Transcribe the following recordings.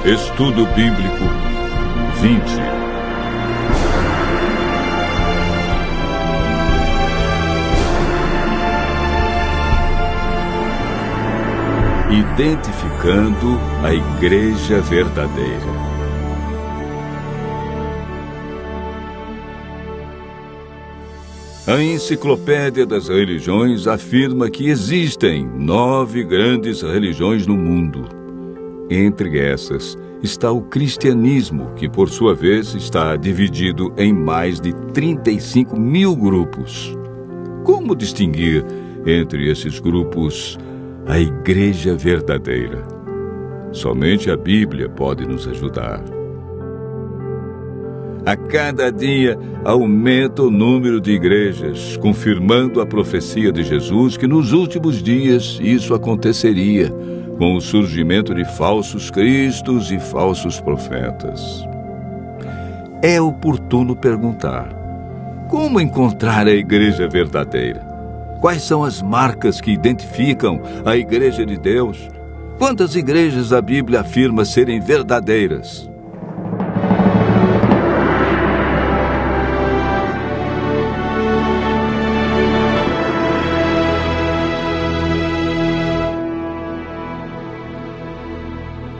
Estudo Bíblico 20. Identificando a Igreja Verdadeira. A Enciclopédia das Religiões afirma que existem 9 grandes religiões no mundo. Entre essas está o cristianismo, que por sua vez está dividido em mais de 35 mil grupos. Como distinguir entre esses grupos a Igreja Verdadeira? Somente a Bíblia pode nos ajudar. A cada dia aumenta o número de igrejas, confirmando a profecia de Jesus que nos últimos dias isso aconteceria, com o surgimento de falsos cristos e falsos profetas. É oportuno perguntar: como encontrar a Igreja Verdadeira? Quais são as marcas que identificam a Igreja de Deus? Quantas igrejas a Bíblia afirma serem verdadeiras?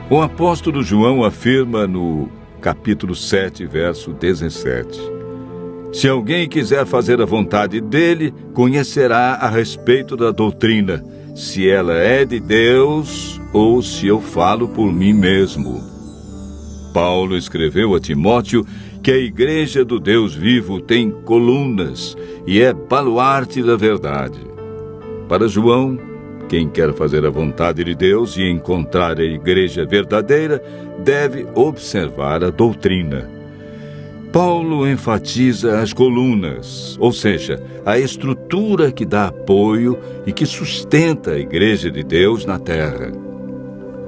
O apóstolo João afirma no capítulo 7, verso 17: se alguém quiser fazer a vontade dele, conhecerá a respeito da doutrina, se ela é de Deus ou se eu falo por mim mesmo. Paulo escreveu a Timóteo que a Igreja do Deus vivo tem colunas e é baluarte da verdade. Para João, quem quer fazer a vontade de Deus e encontrar a Igreja verdadeira deve observar a doutrina. Paulo enfatiza as colunas, ou seja, a estrutura que dá apoio e que sustenta a Igreja de Deus na terra.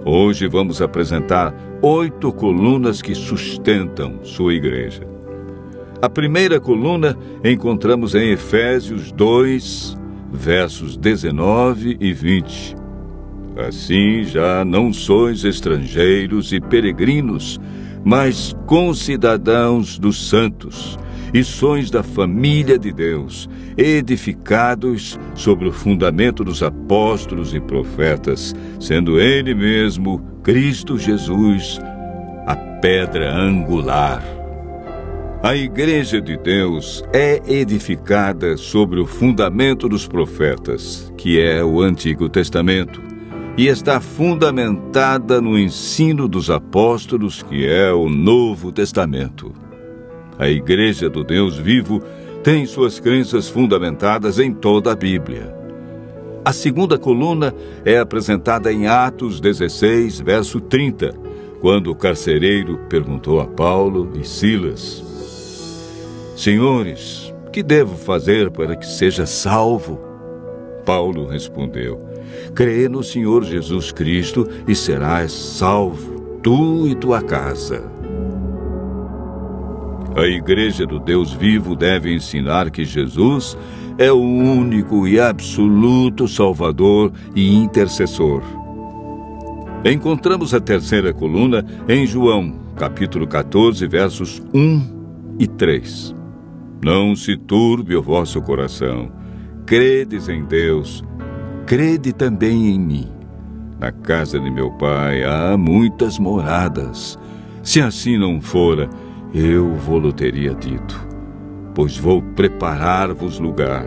Hoje vamos apresentar 8 colunas que sustentam sua igreja. A primeira coluna encontramos em Efésios 2, versos 19 e 20. Assim já não sois estrangeiros e peregrinos, mas concidadãos dos santos, e sois da família de Deus, edificados sobre o fundamento dos apóstolos e profetas, sendo Ele mesmo, Cristo Jesus, a pedra angular. A Igreja de Deus é edificada sobre o fundamento dos profetas, que é o Antigo Testamento, e está fundamentada no ensino dos apóstolos, que é o Novo Testamento. A Igreja do Deus vivo tem suas crenças fundamentadas em toda a Bíblia. A segunda coluna é apresentada em Atos 16, verso 30, quando o carcereiro perguntou a Paulo e Silas: Senhores, que devo fazer para que seja salvo? Paulo respondeu: crê no Senhor Jesus Cristo e serás salvo, tu e tua casa. A Igreja do Deus vivo deve ensinar que Jesus é o único e absoluto Salvador e intercessor. Encontramos a terceira coluna em João, capítulo 14, versos 1 e 3. Não se turbe o vosso coração. Credes em Deus, crede também em mim. Na casa de meu Pai há muitas moradas. Se assim não fora, eu vou-lo teria dito, pois vou preparar-vos lugar.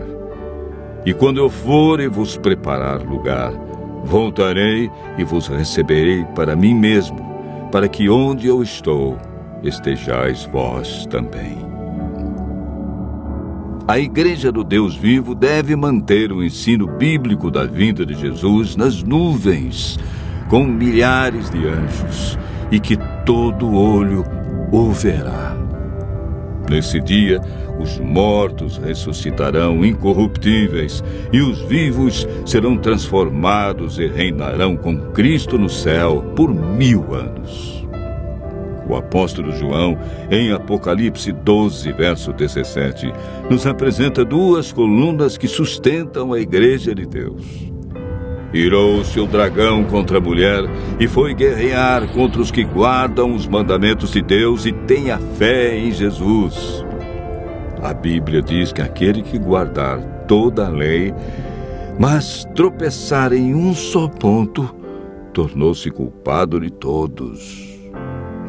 E quando eu for e vos preparar lugar, voltarei e vos receberei para mim mesmo, para que onde eu estou, estejais vós também. A Igreja do Deus vivo deve manter o ensino bíblico da vinda de Jesus nas nuvens, com milhares de anjos, e que todo olho o verá. Nesse dia, os mortos ressuscitarão incorruptíveis, e os vivos serão transformados e reinarão com Cristo no céu por 1000 anos. O apóstolo João, em Apocalipse 12, verso 17, nos apresenta 2 colunas que sustentam a Igreja de Deus. Irou-se o dragão contra a mulher e foi guerrear contra os que guardam os mandamentos de Deus e têm a fé em Jesus. A Bíblia diz que aquele que guardar toda a lei, mas tropeçar em um só ponto, tornou-se culpado de todos.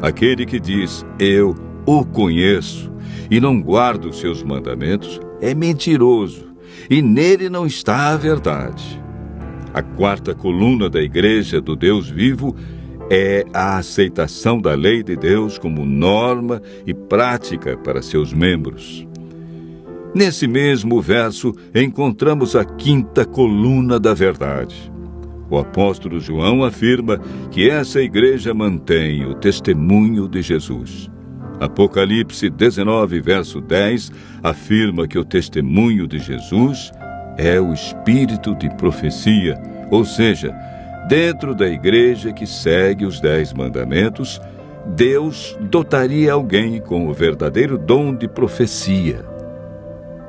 Aquele que diz, eu o conheço, e não guarda os seus mandamentos, é mentiroso, e nele não está a verdade. A quarta coluna da Igreja do Deus vivo é a aceitação da lei de Deus como norma e prática para seus membros. Nesse mesmo verso, encontramos a quinta coluna da verdade. O apóstolo João afirma que essa igreja mantém o testemunho de Jesus. Apocalipse 19, verso 10, afirma que o testemunho de Jesus é o espírito de profecia, ou seja, dentro da igreja que segue os 10 mandamentos, Deus dotaria alguém com o verdadeiro dom de profecia.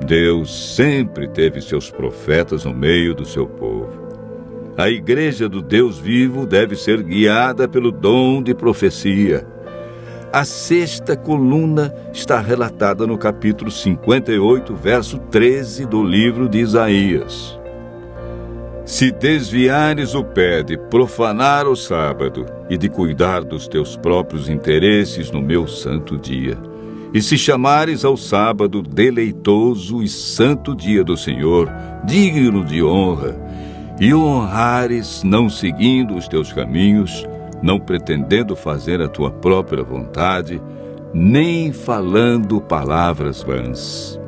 Deus sempre teve seus profetas no meio do seu povo. A igreja do Deus vivo deve ser guiada pelo dom de profecia. A sexta coluna está relatada no capítulo 58, verso 13 do livro de Isaías. Se desviares o pé de profanar o sábado e de cuidar dos teus próprios interesses no meu santo dia, e se chamares ao sábado deleitoso e santo dia do Senhor, digno de honra, e o honrares não seguindo os teus caminhos, não pretendendo fazer a tua própria vontade, nem falando palavras vãs.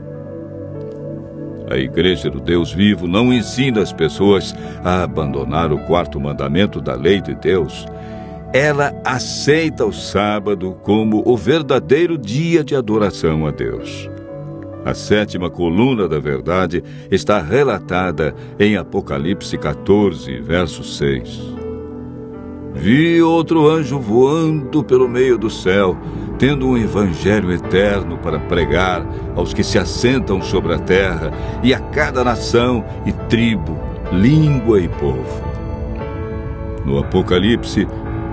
A Igreja do Deus vivo não ensina as pessoas a abandonar o quarto mandamento da lei de Deus. Ela aceita o sábado como o verdadeiro dia de adoração a Deus. A sétima coluna da verdade está relatada em Apocalipse 14, verso 6. Vi outro anjo voando pelo meio do céu, tendo um evangelho eterno para pregar aos que se assentam sobre a terra e a cada nação e tribo, língua e povo. No Apocalipse,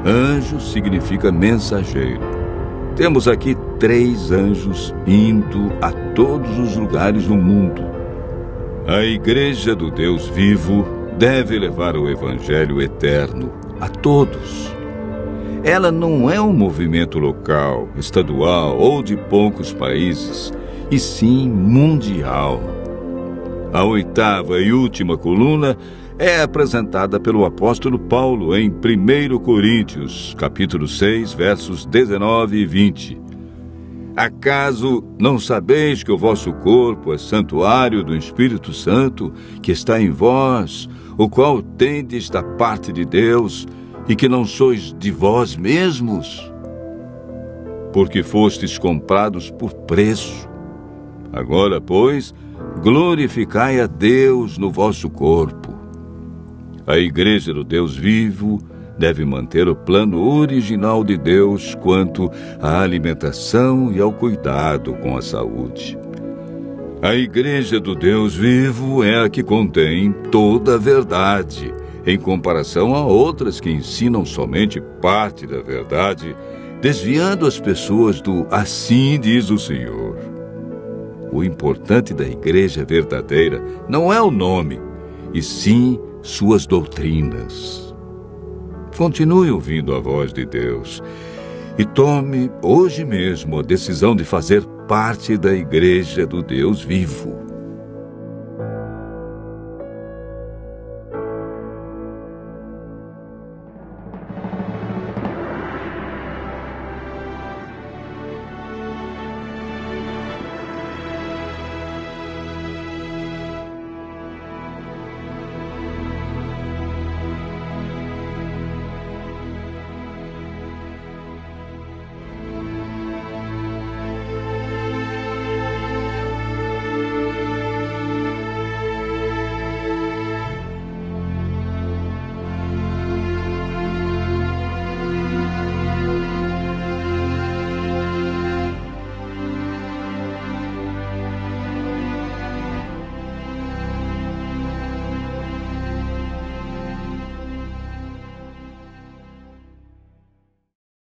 anjo significa mensageiro. Temos aqui 3 anjos indo a todos os lugares do mundo. A Igreja do Deus vivo deve levar o evangelho eterno a todos. Ela não é um movimento local, estadual ou de poucos países, e sim mundial. A oitava e última coluna é apresentada pelo apóstolo Paulo em 1 Coríntios, capítulo 6, versos 19 e 20. Acaso não sabeis que o vosso corpo é santuário do Espírito Santo, que está em vós, o qual tendes da parte de Deus, e que não sois de vós mesmos? Porque fostes comprados por preço. Agora, pois, glorificai a Deus no vosso corpo. A Igreja do Deus vivo deve manter o plano original de Deus quanto à alimentação e ao cuidado com a saúde. A Igreja do Deus vivo é a que contém toda a verdade, em comparação a outras que ensinam somente parte da verdade, desviando as pessoas do assim diz o Senhor. O importante da Igreja verdadeira não é o nome, e sim suas doutrinas. Continue ouvindo a voz de Deus e tome hoje mesmo a decisão de fazer parte da Igreja do Deus vivo.